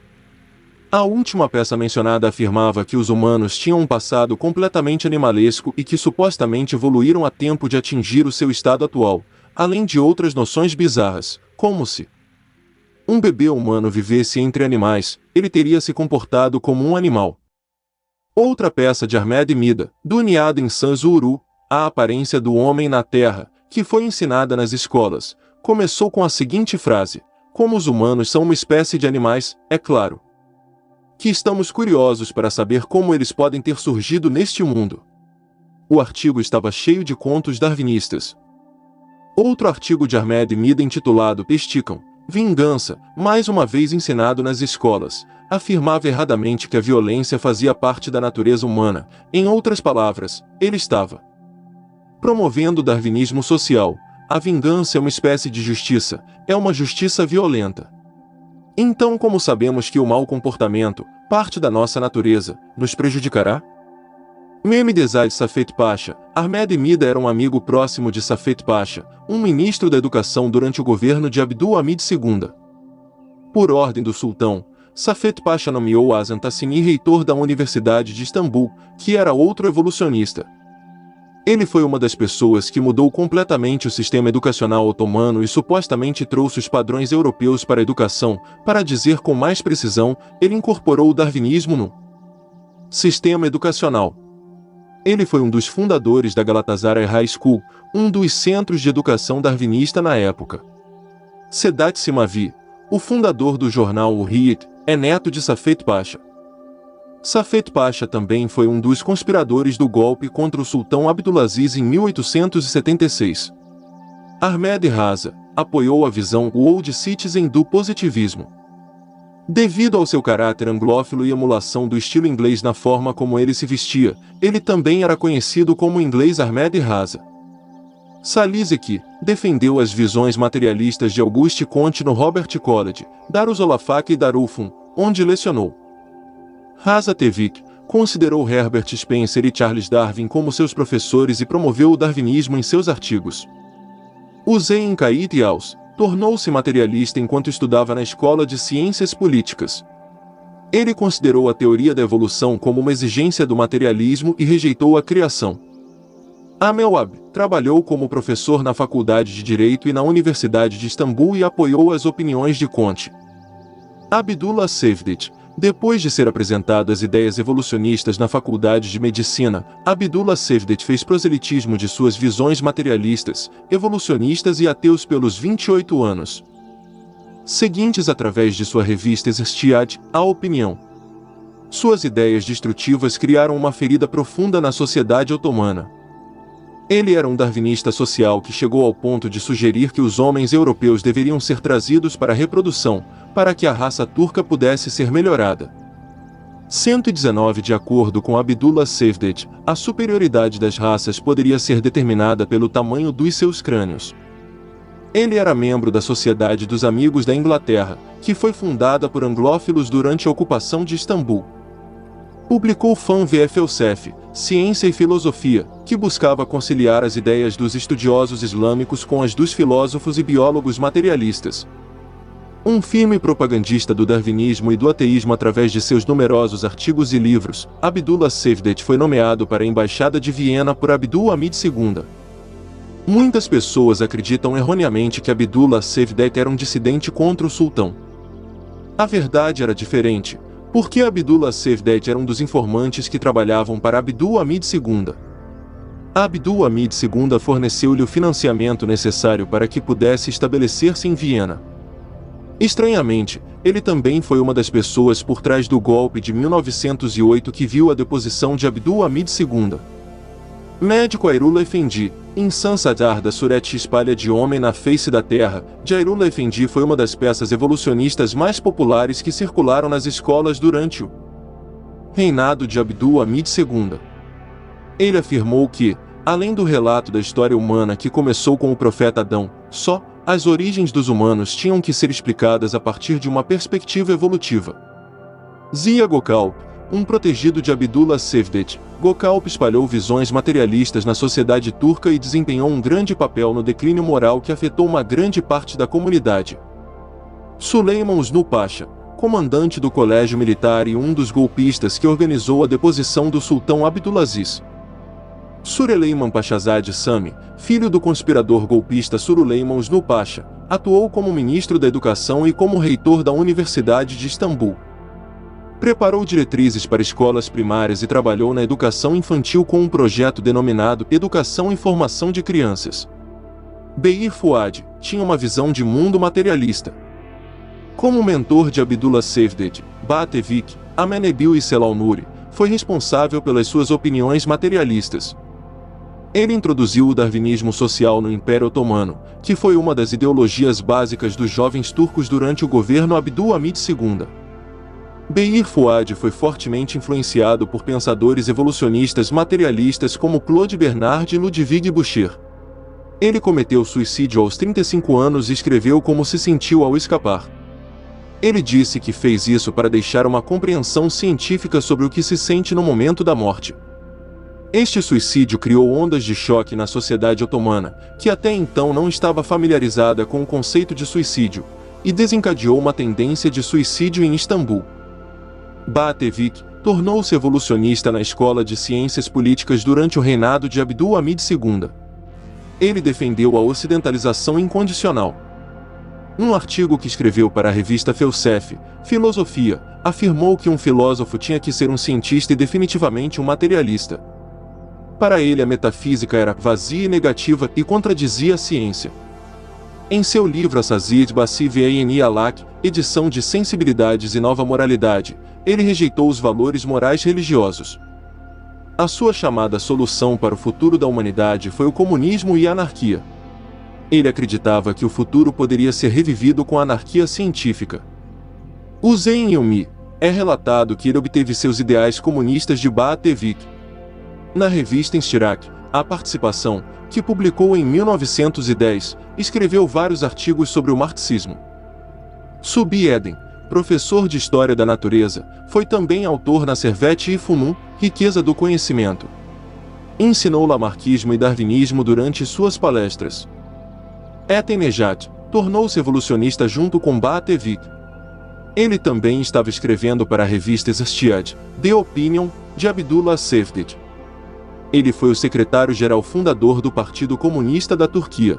A última peça mencionada afirmava que os humanos tinham um passado completamente animalesco e que supostamente evoluíram a tempo de atingir o seu estado atual, além de outras noções bizarras, como se um bebê humano vivesse entre animais, ele teria se comportado como um animal. Outra peça de Ahmed Mida, Duniada em Sanzuru, A Aparência do Homem na Terra, que foi ensinada nas escolas, começou com a seguinte frase: como os humanos são uma espécie de animais, é claro que estamos curiosos para saber como eles podem ter surgido neste mundo. O artigo estava cheio de contos darwinistas. Outro artigo de Ahmed Mida intitulado Esticam, Vingança, mais uma vez ensinado nas escolas, afirmava erradamente que a violência fazia parte da natureza humana. Em outras palavras, ele estava promovendo o darwinismo social. A vingança é uma espécie de justiça, é uma justiça violenta. Então, como sabemos que o mau comportamento, parte da nossa natureza, nos prejudicará? Mehmed Ezzad Safet Pasha, Ahmed Mida era um amigo próximo de Safet Pasha, um ministro da educação durante o governo de Abdul Hamid II. Por ordem do sultão, Safet Pasha nomeou Hasan Tassini reitor da Universidade de Istambul, que era outro evolucionista. Ele foi uma das pessoas que mudou completamente o sistema educacional otomano e supostamente trouxe os padrões europeus para a educação. Para dizer com mais precisão, ele incorporou o darwinismo no sistema educacional. Ele foi um dos fundadores da Galatasaray High School, um dos centros de educação darwinista na época. Sedat Simavi, o fundador do jornal Hurriyet, é neto de Safet Pasha. Safet Pasha também foi um dos conspiradores do golpe contra o sultão Abdulaziz em 1876. Ahmed Raza apoiou a visão World Citizen do positivismo. Devido ao seu caráter anglófilo e emulação do estilo inglês na forma como ele se vestia, ele também era conhecido como inglês Ahmed Raza. Salizeki defendeu as visões materialistas de Auguste Comte no Robert College, Darussolafak e Darulfum, onde lecionou. Raza Tevik considerou Herbert Spencer e Charles Darwin como seus professores e promoveu o darwinismo em seus artigos. Hussein Kait Yaus tornou-se materialista enquanto estudava na Escola de Ciências Políticas. Ele considerou a teoria da evolução como uma exigência do materialismo e rejeitou a criação. Amelwab trabalhou como professor na Faculdade de Direito e na Universidade de Istambul e apoiou as opiniões de Comte. Abdullah Sevdet, depois de ser apresentado as ideias evolucionistas na Faculdade de Medicina, Abdullah Sevdet fez proselitismo de suas visões materialistas, evolucionistas e ateus pelos 28 anos seguintes através de sua revista Exerciad, A Opinião. Suas ideias destrutivas criaram uma ferida profunda na sociedade otomana. Ele era um darwinista social que chegou ao ponto de sugerir que os homens europeus deveriam ser trazidos para a reprodução, para que a raça turca pudesse ser melhorada. 119 De acordo com Abdullah Cevdet, a superioridade das raças poderia ser determinada pelo tamanho dos seus crânios. Ele era membro da Sociedade dos Amigos da Inglaterra, que foi fundada por anglófilos durante a ocupação de Istambul. Publicou Fan ve Felsef, Ciência e Filosofia, que buscava conciliar as ideias dos estudiosos islâmicos com as dos filósofos e biólogos materialistas. Um firme propagandista do darwinismo e do ateísmo através de seus numerosos artigos e livros, Abdullah Cevdet foi nomeado para a Embaixada de Viena por Abdul Hamid II. Muitas pessoas acreditam erroneamente que Abdullah Cevdet era um dissidente contra o sultão. A verdade era diferente, porque Abdullah Cevdet era um dos informantes que trabalhavam para Abdul Hamid II. Abdul Hamid II forneceu-lhe o financiamento necessário para que pudesse estabelecer-se em Viena. Estranhamente, ele também foi uma das pessoas por trás do golpe de 1908 que viu a deposição de Abdul Hamid II. Médico Ayrullah Efendi, Insan Sadar da Suret espalha de homem na face da terra, de Ayrullah Efendi foi uma das peças evolucionistas mais populares que circularam nas escolas durante o reinado de Abdul Hamid II. Ele afirmou que, além do relato da história humana que começou com o profeta Adão, só as origens dos humanos tinham que ser explicadas a partir de uma perspectiva evolutiva. Zia Gökalp, um protegido de Abdullah Cevdet, Gökalp espalhou visões materialistas na sociedade turca e desempenhou um grande papel no declínio moral que afetou uma grande parte da comunidade. Süleyman Usnu Pasha, comandante do colégio militar e um dos golpistas que organizou a deposição do sultão Abdulaziz. Süleyman Pashazade Sami, filho do conspirador golpista Süleyman Usnu Pasha, atuou como ministro da Educação e como reitor da Universidade de Istambul. Preparou diretrizes para escolas primárias e trabalhou na educação infantil com um projeto denominado Educação e Formação de Crianças. Beir Fuad tinha uma visão de mundo materialista. Como mentor de Abdullah Cevdet, Baatevik, Amenebil e Celal Nuri, foi responsável pelas suas opiniões materialistas. Ele introduziu o darwinismo social no Império Otomano, que foi uma das ideologias básicas dos jovens turcos durante o governo Abdul Hamid II. Beir Fuad foi fortemente influenciado por pensadores evolucionistas materialistas como Claude Bernard e Ludwig Boucher. Ele cometeu suicídio aos 35 anos e escreveu como se sentiu ao escapar. Ele disse que fez isso para deixar uma compreensão científica sobre o que se sente no momento da morte. Este suicídio criou ondas de choque na sociedade otomana, que até então não estava familiarizada com o conceito de suicídio, e desencadeou uma tendência de suicídio em Istambul. Baatevik tornou-se evolucionista na Escola de Ciências Políticas durante o reinado de Abdul Hamid II. Ele defendeu a ocidentalização incondicional. Num artigo que escreveu para a revista Felsef, Filosofia, afirmou que um filósofo tinha que ser um cientista e definitivamente um materialista. Para ele a metafísica era vazia e negativa e contradizia a ciência. Em seu livro Assazid Basiv Ein Alak, edição de Sensibilidades e Nova Moralidade, ele rejeitou os valores morais religiosos. A sua chamada solução para o futuro da humanidade foi o comunismo e a anarquia. Ele acreditava que o futuro poderia ser revivido com a anarquia científica. Hussein Yilmi, é relatado que ele obteve seus ideais comunistas de Baatevik. Na revista Instirak, a participação, que publicou em 1910, escreveu vários artigos sobre o marxismo. Subi Eden, professor de História da Natureza, foi também autor na Servet e Funum, Riqueza do Conhecimento. Ensinou lamarquismo e darwinismo durante suas palestras. Eten Nejat tornou-se evolucionista junto com Baatevik. Ele também estava escrevendo para a revista Zestiad, The Opinion, de Abdullah Cevdet. Ele foi o secretário-geral fundador do Partido Comunista da Turquia.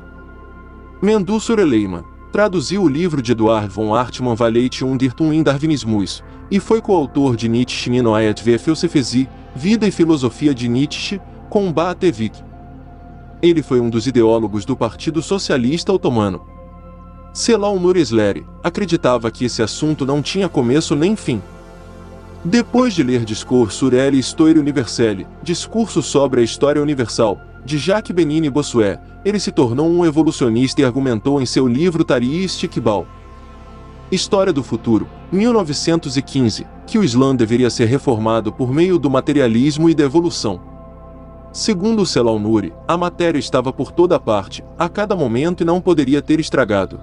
Mendu Süreyman traduziu o livro de Eduard von Hartmann Valeit und Irrtum in Darwinismus, e foi coautor de Nietzsche Ninoayat ve Felsefesi, Vida e Filosofia de Nietzsche, com Baatevik. Ele foi um dos ideólogos do Partido Socialista Otomano. Celal Nuresleri acreditava que esse assunto não tinha começo nem fim. Depois de ler Discours sur l'Histoire universelle, Discurso sobre a História Universal, de Jacques Benini Bossuet, ele se tornou um evolucionista e argumentou em seu livro Tariq Istiqbal, História do Futuro, 1915, que o Islã deveria ser reformado por meio do materialismo e da evolução. Segundo Celal Nuri, a matéria estava por toda parte, a cada momento e não poderia ter estragado.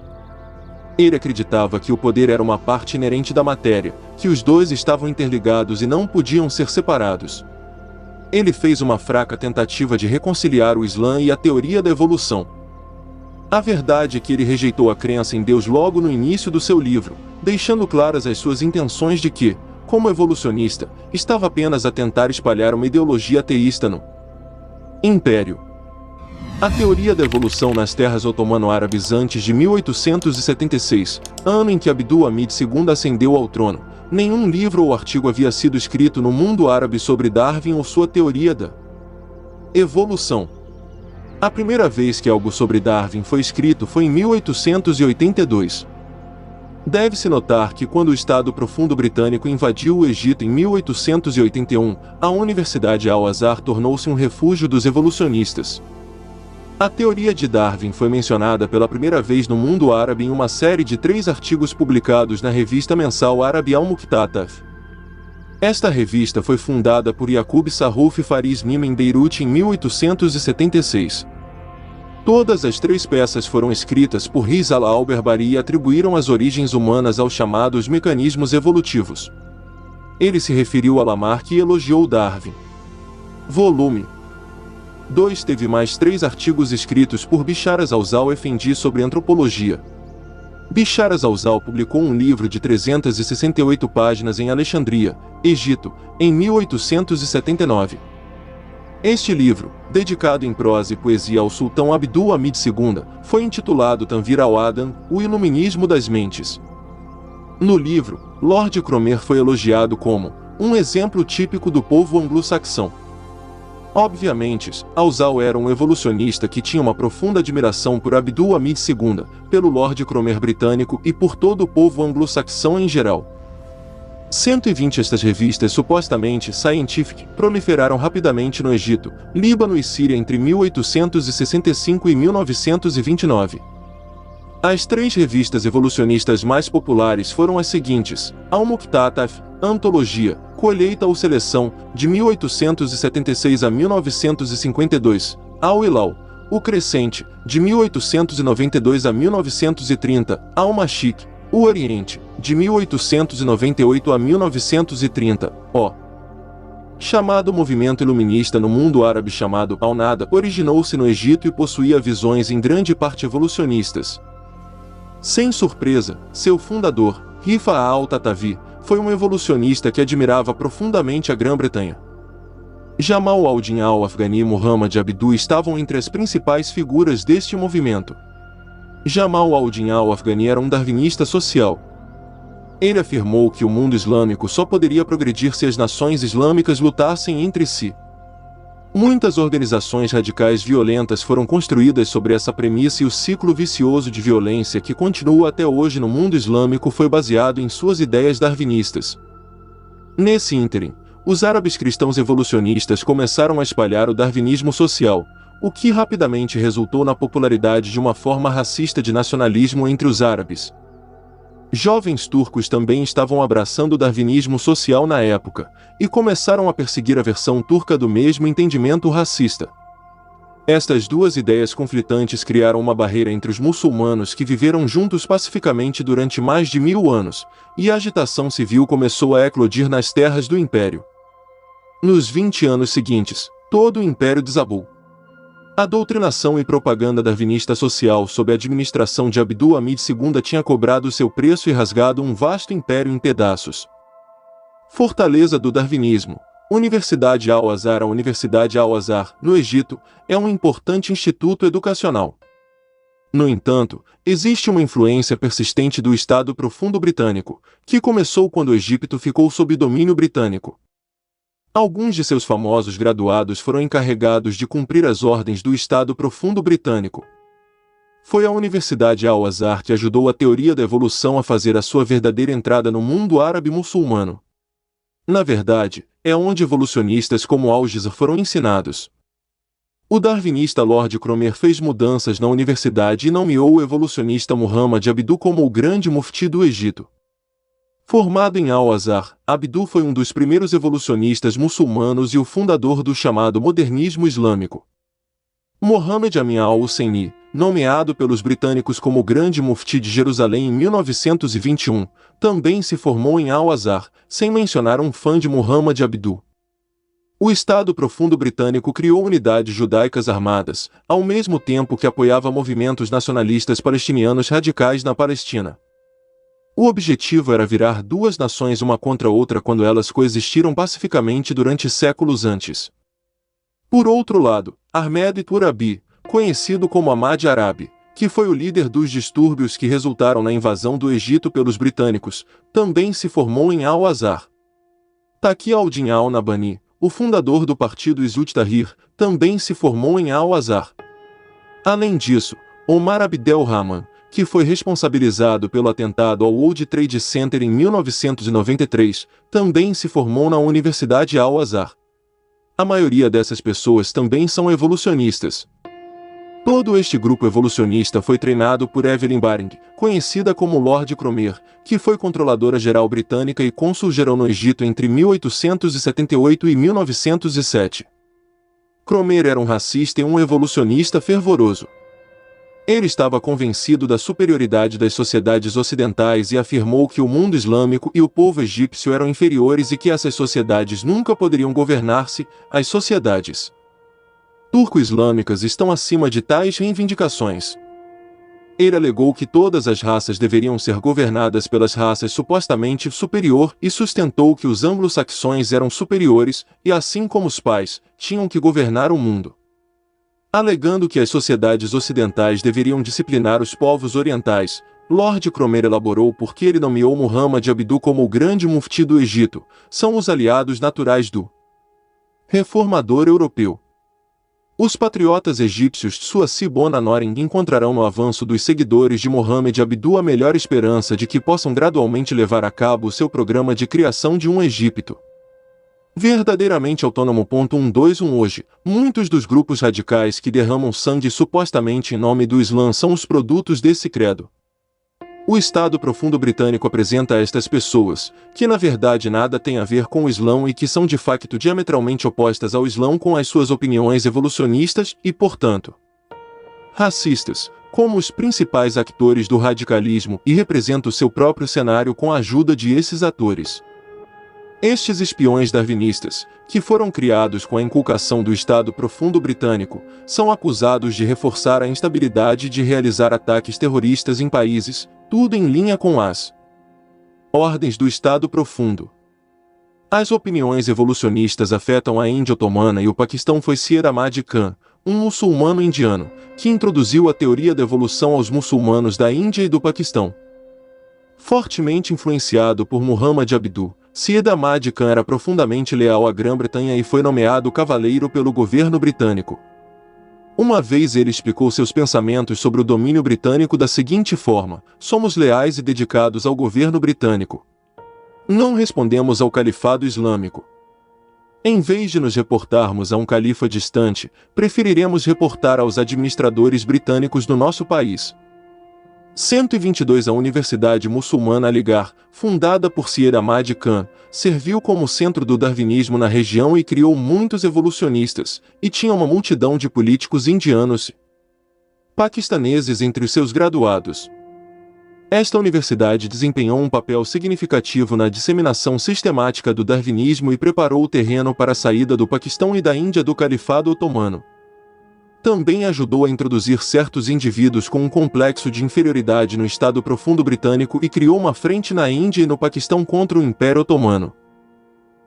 Ele acreditava que o poder era uma parte inerente da matéria, que os dois estavam interligados e não podiam ser separados. Ele fez uma fraca tentativa de reconciliar o Islã e a teoria da evolução. A verdade é que ele rejeitou a crença em Deus logo no início do seu livro, deixando claras as suas intenções de que, como evolucionista, estava apenas a tentar espalhar uma ideologia ateísta no Império. A teoria da evolução nas terras otomano-árabes antes de 1876, ano em que Abdul-Hamid II ascendeu ao trono, nenhum livro ou artigo havia sido escrito no mundo árabe sobre Darwin ou sua teoria da evolução. A primeira vez que algo sobre Darwin foi escrito foi em 1882. Deve-se notar que quando o Estado Profundo Britânico invadiu o Egito em 1881, a Universidade Al-Azhar tornou-se um refúgio dos evolucionistas. A teoria de Darwin foi mencionada pela primeira vez no mundo árabe em uma série de 3 artigos publicados na revista mensal árabe Al-Muqtataf. Esta revista foi fundada por Yaqub Sarruf Faris Mim em Beirute em 1876. Todas as 3 peças foram escritas por Rizal al-Berbari e atribuíram as origens humanas aos chamados mecanismos evolutivos. Ele se referiu a Lamarck e elogiou Darwin. Volume 2 teve mais 3 artigos escritos por Bisharas al-Zal Efendi sobre antropologia. Bisharas al-Zal publicou um livro de 368 páginas em Alexandria, Egito, em 1879. Este livro, dedicado em prosa e poesia ao sultão Abdul-Hamid II, foi intitulado Tanvir al-Adam, o Iluminismo das Mentes. No livro, Lord Cromer foi elogiado como um exemplo típico do povo anglo-saxão. Obviamente, al-Zal era um evolucionista que tinha uma profunda admiração por Abdul-Hamid II, pelo Lord Cromer britânico e por todo o povo anglo-saxão em geral. 120 estas revistas supostamente scientific proliferaram rapidamente no Egito, Líbano e Síria entre 1865 e 1929. As 3 revistas evolucionistas mais populares foram as seguintes: Al-Muqtataf, Antologia, Colheita ou Seleção, de 1876 a 1952, Al-Hilal, O Crescente, de 1892 a 1930, Al-Mashik, O Oriente, de 1898 a 1930, o chamado movimento iluminista no mundo árabe chamado Al-Nada originou-se no Egito e possuía visões em grande parte evolucionistas. Sem surpresa, seu fundador, Rifa al-Tatavi, foi um evolucionista que admirava profundamente a Grã-Bretanha. Jamal al-Din al-Afghani e Muhammad Abdu estavam entre as principais figuras deste movimento. Jamal al-Din al-Afghani era um darwinista social. Ele afirmou que o mundo islâmico só poderia progredir se as nações islâmicas lutassem entre si. Muitas organizações radicais violentas foram construídas sobre essa premissa e o ciclo vicioso de violência que continua até hoje no mundo islâmico foi baseado em suas ideias darwinistas. Nesse ínterim, os árabes cristãos evolucionistas começaram a espalhar o darwinismo social, o que rapidamente resultou na popularidade de uma forma racista de nacionalismo entre os árabes. Jovens turcos também estavam abraçando o darwinismo social na época, e começaram a perseguir a versão turca do mesmo entendimento racista. Estas 2 ideias conflitantes criaram uma barreira entre os muçulmanos que viveram juntos pacificamente durante mais de 1000 anos, e a agitação civil começou a eclodir nas terras do Império. Nos 20 anos seguintes, todo o Império desabou. A doutrinação e propaganda darwinista social sob a administração de Abdul-Hamid II tinha cobrado seu preço e rasgado um vasto império em pedaços. Fortaleza do darwinismo. Universidade Al-Azhar. A Universidade Al-Azhar, no Egito, é um importante instituto educacional. No entanto, existe uma influência persistente do Estado Profundo Britânico, que começou quando o Egito ficou sob domínio britânico. Alguns de seus famosos graduados foram encarregados de cumprir as ordens do Estado Profundo Britânico. Foi a Universidade Al-Azhar que ajudou a teoria da evolução a fazer a sua verdadeira entrada no mundo árabe muçulmano. Na verdade, é onde evolucionistas como Al-Jizr foram ensinados. O darwinista Lord Cromer fez mudanças na universidade e nomeou o evolucionista Muhammad Abduh como o grande mufti do Egito. Formado em Al-Azhar, Abduh foi um dos primeiros evolucionistas muçulmanos e o fundador do chamado modernismo islâmico. Mohammed Amin al-Husseini, nomeado pelos britânicos como grande mufti de Jerusalém em 1921, também se formou em Al-Azhar, sem mencionar um fã de Muhammad Abduh. O Estado Profundo Britânico criou unidades judaicas armadas, ao mesmo tempo que apoiava movimentos nacionalistas palestinianos radicais na Palestina. O objetivo era virar duas nações uma contra outra quando elas coexistiram pacificamente durante séculos antes. Por outro lado, Ahmed Turabi, conhecido como Ahmad Arabi, que foi o líder dos distúrbios que resultaram na invasão do Egito pelos britânicos, também se formou em Al-Azhar. Taqi al-Din al-Nabhani, o fundador do partido Hizb ut-Tahrir, também se formou em Al-Azhar. Além disso, Omar Abdel-Rahman, que foi responsabilizado pelo atentado ao World Trade Center em 1993, também se formou na Universidade Al-Azhar. A maioria dessas pessoas também são evolucionistas. Todo este grupo evolucionista foi treinado por Evelyn Baring, conhecida como Lord Cromer, que foi controladora-geral britânica e cônsul-geral no Egito entre 1878 e 1907. Cromer era um racista e um evolucionista fervoroso. Ele estava convencido da superioridade das sociedades ocidentais e afirmou que o mundo islâmico e o povo egípcio eram inferiores e que essas sociedades nunca poderiam governar-se, as sociedades turco-islâmicas estão acima de tais reivindicações. Ele alegou que todas as raças deveriam ser governadas pelas raças supostamente superior e sustentou que os anglo-saxões eram superiores e, assim como os pais, tinham que governar o mundo. Alegando que as sociedades ocidentais deveriam disciplinar os povos orientais, Lord Cromer elaborou por que ele nomeou Muhammad Abduh como o grande mufti do Egito, são os aliados naturais do reformador europeu. Os patriotas egípcios Tsuassi Bona Noring encontrarão no avanço dos seguidores de Mohammed Abduh a melhor esperança de que possam gradualmente levar a cabo o seu programa de criação de um Egito verdadeiramente autônomo. 121 Hoje, muitos dos grupos radicais que derramam sangue supostamente em nome do Islã são os produtos desse credo. O Estado Profundo Britânico apresenta a estas pessoas, que na verdade nada têm a ver com o Islã e que são de facto diametralmente opostas ao Islã com as suas opiniões evolucionistas e, portanto, racistas, como os principais atores do radicalismo e representa o seu próprio cenário com a ajuda de esses atores. Estes espiões darwinistas, que foram criados com a inculcação do Estado Profundo Britânico, são acusados de reforçar a instabilidade e de realizar ataques terroristas em países, tudo em linha com as ordens do Estado Profundo. As opiniões evolucionistas afetam a Índia Otomana e o Paquistão. Foi Syed Ahmad Khan, um muçulmano indiano, que introduziu a teoria da evolução aos muçulmanos da Índia e do Paquistão. Fortemente influenciado por Muhammad Abduh, Syed Ahmad Khan era profundamente leal à Grã-Bretanha e foi nomeado cavaleiro pelo governo britânico. Uma vez ele explicou seus pensamentos sobre o domínio britânico da seguinte forma: somos leais e dedicados ao governo britânico. Não respondemos ao califado islâmico. Em vez de nos reportarmos a um califa distante, preferiremos reportar aos administradores britânicos do nosso país. 122 A Universidade Muçulmana Aligarh, fundada por Syed Ahmad Khan, serviu como centro do darwinismo na região e criou muitos evolucionistas, e tinha uma multidão de políticos indianos e paquistaneses entre os seus graduados. Esta universidade desempenhou um papel significativo na disseminação sistemática do darwinismo e preparou o terreno para a saída do Paquistão e da Índia do Califado Otomano. Também ajudou a introduzir certos indivíduos com um complexo de inferioridade no Estado Profundo Britânico e criou uma frente na Índia e no Paquistão contra o Império Otomano.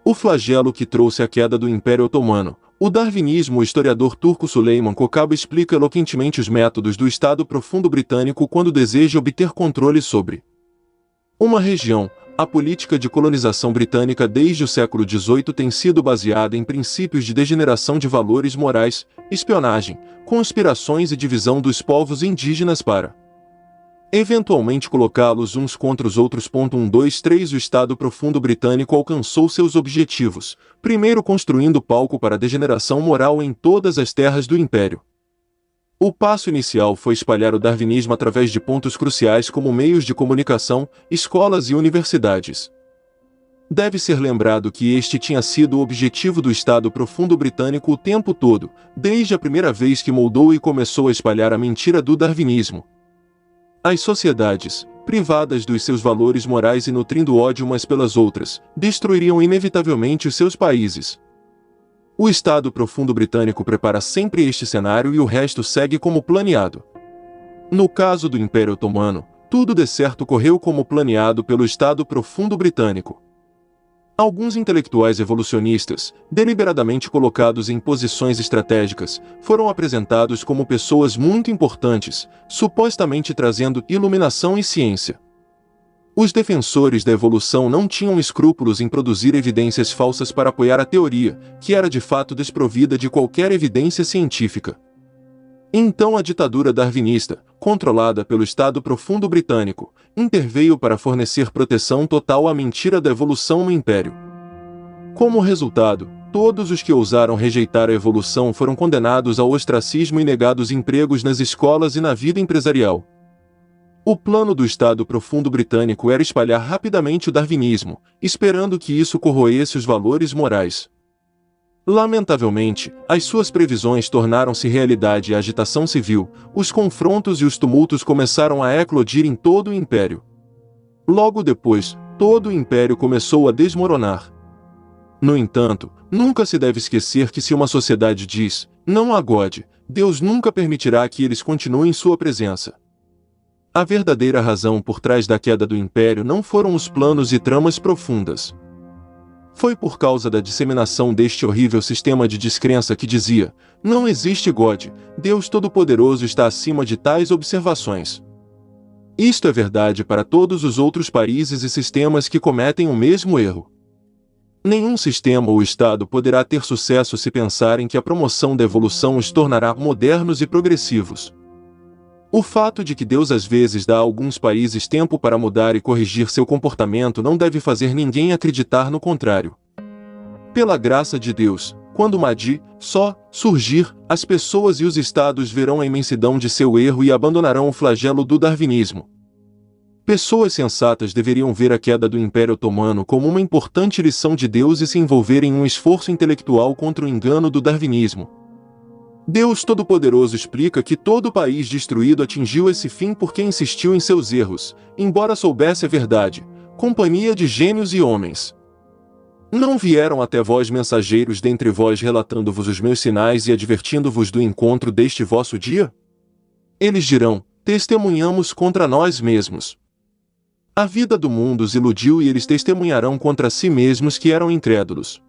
O flagelo que trouxe a queda do Império Otomano. O darwinismo. O historiador turco Süleyman Koçaklı explica eloquentemente os métodos do Estado Profundo Britânico quando deseja obter controle sobre uma região. A política de colonização britânica desde o século XVIII tem sido baseada em princípios de degeneração de valores morais, espionagem, conspirações e divisão dos povos indígenas para eventualmente colocá-los uns contra os outros. 1, 2, 3 O Estado Profundo Britânico alcançou seus objetivos, primeiro construindo palco para a degeneração moral em todas as terras do Império. O passo inicial foi espalhar o darwinismo através de pontos cruciais como meios de comunicação, escolas e universidades. Deve ser lembrado que este tinha sido o objetivo do Estado Profundo Britânico o tempo todo, desde a primeira vez que moldou e começou a espalhar a mentira do darwinismo. As sociedades, privadas dos seus valores morais e nutrindo ódio umas pelas outras, destruiriam inevitavelmente os seus países. O Estado Profundo Britânico prepara sempre este cenário e o resto segue como planeado. No caso do Império Otomano, tudo de certo correu como planeado pelo Estado Profundo Britânico. Alguns intelectuais evolucionistas, deliberadamente colocados em posições estratégicas, foram apresentados como pessoas muito importantes, supostamente trazendo iluminação e ciência. Os defensores da evolução não tinham escrúpulos em produzir evidências falsas para apoiar a teoria, que era de fato desprovida de qualquer evidência científica. Então a ditadura darwinista, controlada pelo Estado Profundo Britânico, interveio para fornecer proteção total à mentira da evolução no Império. Como resultado, todos os que ousaram rejeitar a evolução foram condenados ao ostracismo e negados empregos nas escolas e na vida empresarial. O plano do Estado Profundo Britânico era espalhar rapidamente o darwinismo, esperando que isso corroesse os valores morais. Lamentavelmente, as suas previsões tornaram-se realidade e a agitação civil, os confrontos e os tumultos começaram a eclodir em todo o Império. Logo depois, todo o Império começou a desmoronar. No entanto, nunca se deve esquecer que se uma sociedade diz, não há God, Deus nunca permitirá que eles continuem sua presença. A verdadeira razão por trás da queda do Império não foram os planos e tramas profundas. Foi por causa da disseminação deste horrível sistema de descrença que dizia, não existe God, Deus Todo-Poderoso está acima de tais observações. Isto é verdade para todos os outros países e sistemas que cometem o mesmo erro. Nenhum sistema ou Estado poderá ter sucesso se pensarem que a promoção da evolução os tornará modernos e progressivos. O fato de que Deus às vezes dá a alguns países tempo para mudar e corrigir seu comportamento não deve fazer ninguém acreditar no contrário. Pela graça de Deus, quando o Mahdi, surgir, as pessoas e os estados verão a imensidão de seu erro e abandonarão o flagelo do darwinismo. Pessoas sensatas deveriam ver a queda do Império Otomano como uma importante lição de Deus e se envolverem em um esforço intelectual contra o engano do darwinismo. Deus Todo-Poderoso explica que todo país destruído atingiu esse fim porque insistiu em seus erros, embora soubesse a verdade, companhia de gênios e homens. Não vieram até vós mensageiros dentre vós relatando-vos os meus sinais e advertindo-vos do encontro deste vosso dia? Eles dirão, testemunhamos contra nós mesmos. A vida do mundo os iludiu e eles testemunharão contra si mesmos que eram incrédulos.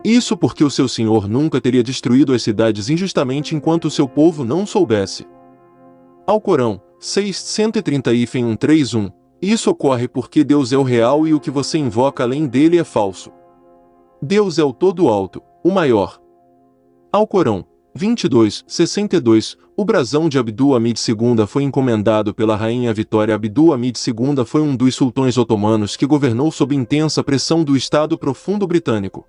Isso porque o seu Senhor nunca teria destruído as cidades injustamente enquanto o seu povo não soubesse. Alcorão, 630-131. Isso ocorre porque Deus é o real e o que você invoca além dele é falso. Deus é o todo-alto, o maior. Alcorão, 22-62. O brasão de Abdul-Hamid II foi encomendado pela rainha Vitória. Abdul-Hamid II foi um dos sultões otomanos que governou sob intensa pressão do Estado Profundo Britânico.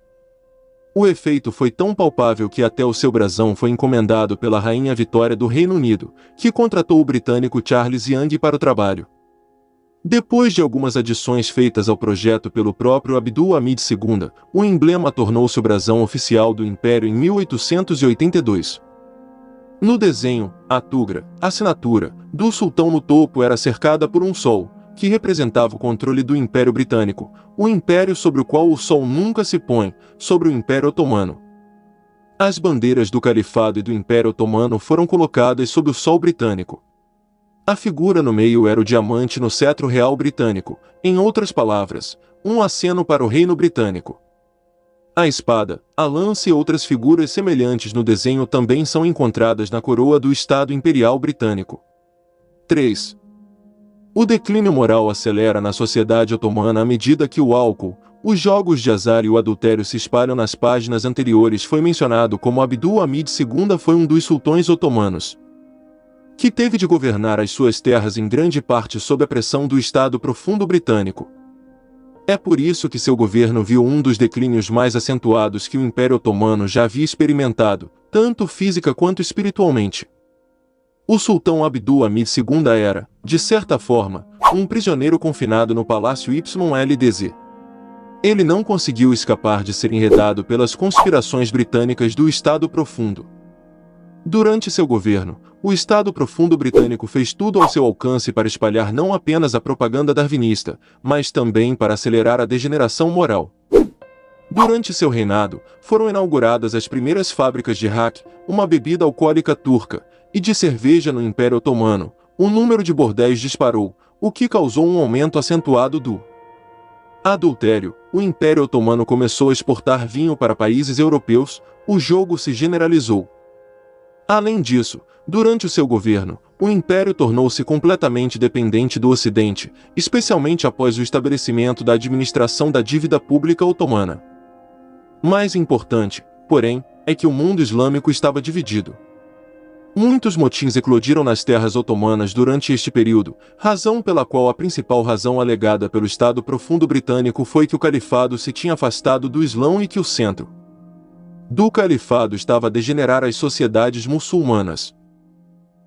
O efeito foi tão palpável que até o seu brasão foi encomendado pela Rainha Vitória do Reino Unido, que contratou o britânico Charles Young para o trabalho. Depois de algumas adições feitas ao projeto pelo próprio Abdul-Hamid II, o emblema tornou-se o brasão oficial do Império em 1882. No desenho, a tugra, assinatura, do sultão no topo era cercada por um sol, que representava o controle do Império Britânico, o império sobre o qual o sol nunca se põe, sobre o Império Otomano. As bandeiras do Califado e do Império Otomano foram colocadas sob o sol britânico. A figura no meio era o diamante no cetro real britânico, em outras palavras, um aceno para o reino britânico. A espada, a lança e outras figuras semelhantes no desenho também são encontradas na coroa do Estado Imperial Britânico. 3. O declínio moral acelera na sociedade otomana à medida que o álcool, os jogos de azar e o adultério se espalham. Nas páginas anteriores foi mencionado como Abdul-Hamid II foi um dos sultões otomanos. que teve de governar as suas terras em grande parte sob a pressão do Estado Profundo britânico. É por isso que seu governo viu um dos declínios mais acentuados que o Império Otomano já havia experimentado, tanto física quanto espiritualmente. O sultão Abdul Hamid II era, de certa forma, um prisioneiro confinado no Palácio YLDZ. Ele não conseguiu escapar de ser enredado pelas conspirações britânicas do Estado Profundo. Durante seu governo, o Estado Profundo britânico fez tudo ao seu alcance para espalhar não apenas a propaganda darwinista, mas também para acelerar a degeneração moral. Durante seu reinado, foram inauguradas as primeiras fábricas de Rakı, uma bebida alcoólica turca, e de cerveja no Império Otomano. O número de bordéis disparou, o que causou um aumento acentuado do adultério. O Império Otomano começou a exportar vinho para países europeus, o jogo se generalizou. Além disso, durante o seu governo, o Império tornou-se completamente dependente do Ocidente, especialmente após o estabelecimento da administração da dívida pública otomana. Mais importante, porém, é que o mundo islâmico estava dividido. Muitos motins eclodiram nas terras otomanas durante este período, razão pela qual a principal razão alegada pelo Estado Profundo britânico foi que o califado se tinha afastado do Islão e que o centro do califado estava a degenerar as sociedades muçulmanas.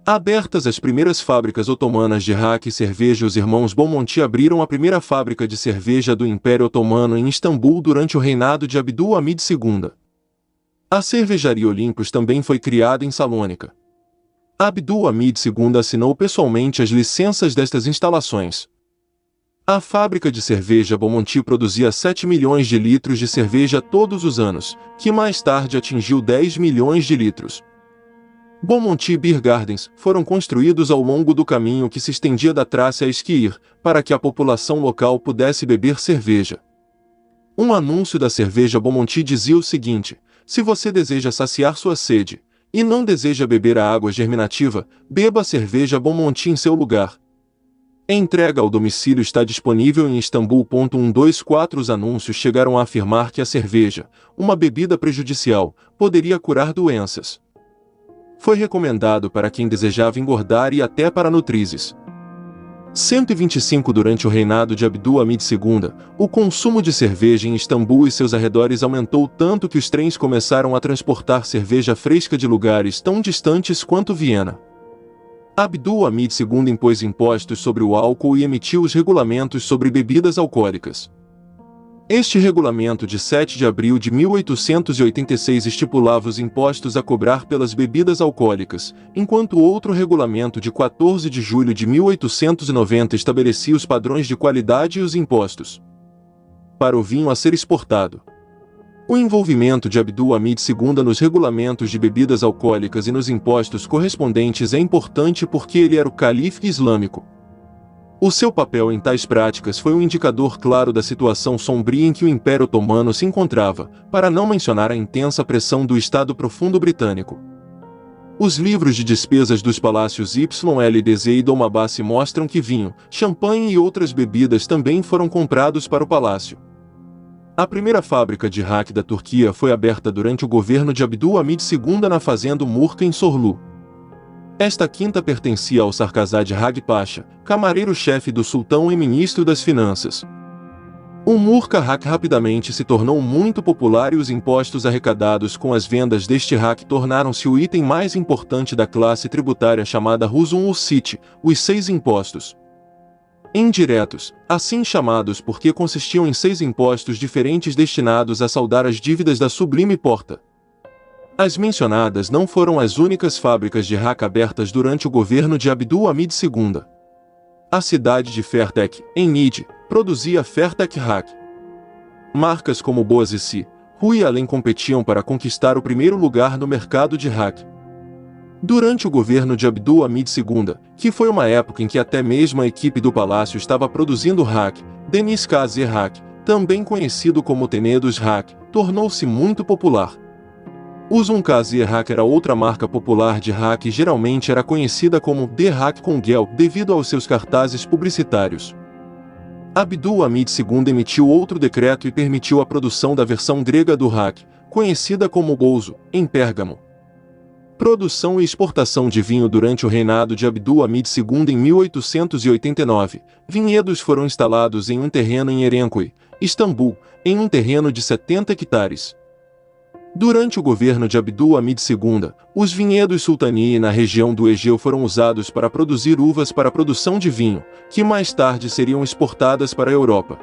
Abertas as primeiras fábricas otomanas de Rakı e cerveja, os irmãos Beaumont abriram a primeira fábrica de cerveja do Império Otomano em Istambul durante o reinado de Abdul Hamid II. A cervejaria Olympus também foi criada em Salônica. Abdul Hamid II assinou pessoalmente as licenças destas instalações. A fábrica de cerveja Beaumont produzia 7 milhões de litros de cerveja todos os anos, que mais tarde atingiu 10 milhões de litros. Beaumont Beer Gardens foram construídos ao longo do caminho que se estendia da Trácia a Esquir, para que a população local pudesse beber cerveja. Um anúncio da cerveja Beaumont dizia o seguinte: se você deseja saciar sua sede, e não deseja beber a água germinativa, beba a cerveja Beaumont em seu lugar. A entrega ao domicílio está disponível em Istambul. 124 Os anúncios chegaram a afirmar que a cerveja, uma bebida prejudicial, poderia curar doenças. Foi recomendado para quem desejava engordar e até para nutrizes. 125 Durante o reinado de Abdul Hamid II, o consumo de cerveja em Istambul e seus arredores aumentou tanto que os trens começaram a transportar cerveja fresca de lugares tão distantes quanto Viena. Abdul Hamid II impôs impostos sobre o álcool e emitiu os regulamentos sobre bebidas alcoólicas. Este regulamento de 7 de abril de 1886 estipulava os impostos a cobrar pelas bebidas alcoólicas, enquanto outro regulamento de 14 de julho de 1890 estabelecia os padrões de qualidade e os impostos para o vinho a ser exportado. O envolvimento de Abdul Hamid II nos regulamentos de bebidas alcoólicas e nos impostos correspondentes é importante porque ele era o calife islâmico. O seu papel em tais práticas foi um indicador claro da situação sombria em que o Império Otomano se encontrava, para não mencionar a intensa pressão do Estado Profundo britânico. Os livros de despesas dos palácios YLDZ e Dolmabahçe mostram que vinho, champanhe e outras bebidas também foram comprados para o palácio. A primeira fábrica de Rakı da Turquia foi aberta durante o governo de Abdul Hamid II na fazenda Murka em Sorlu. Esta quinta pertencia ao Sarkazade Hagi Pasha, camareiro-chefe do sultão e ministro das finanças. O Murka Rakı rapidamente se tornou muito popular e os impostos arrecadados com as vendas deste Rakı tornaram-se o item mais importante da classe tributária chamada Ruzum-ul-Sit, os 6 impostos indiretos, assim chamados porque consistiam em 6 impostos diferentes destinados a saldar as dívidas da Sublime Porta. As mencionadas não foram as únicas fábricas de Rakı abertas durante o governo de Abdul Hamid II. A cidade de Fertek, em Niğde, produzia Fertek Rakı. Marcas como Boğaziçi, Rui Alem competiam para conquistar o primeiro lugar no mercado de Rakı. Durante o governo de Abdul Hamid II, que foi uma época em que até mesmo a equipe do palácio estava produzindo Rakı, Deniz Kazi Rakı, também conhecido como Tenedos Rakı, tornou-se muito popular. Uzun Kazi Rakı era outra marca popular de Rakı e geralmente era conhecida como De Rakı com Gel devido aos seus cartazes publicitários. Abdul Hamid II emitiu outro decreto e permitiu a produção da versão grega do Rakı, conhecida como Gouzo, em Pérgamo. Produção e exportação de vinho durante o reinado de Abdul Hamid II em 1889. Vinhedos foram instalados em um terreno em Erenköy, Istambul, em um terreno de 70 hectares. Durante o governo de Abdul Hamid II, os vinhedos Sultani na região do Egeu foram usados para produzir uvas para a produção de vinho, que mais tarde seriam exportadas para a Europa.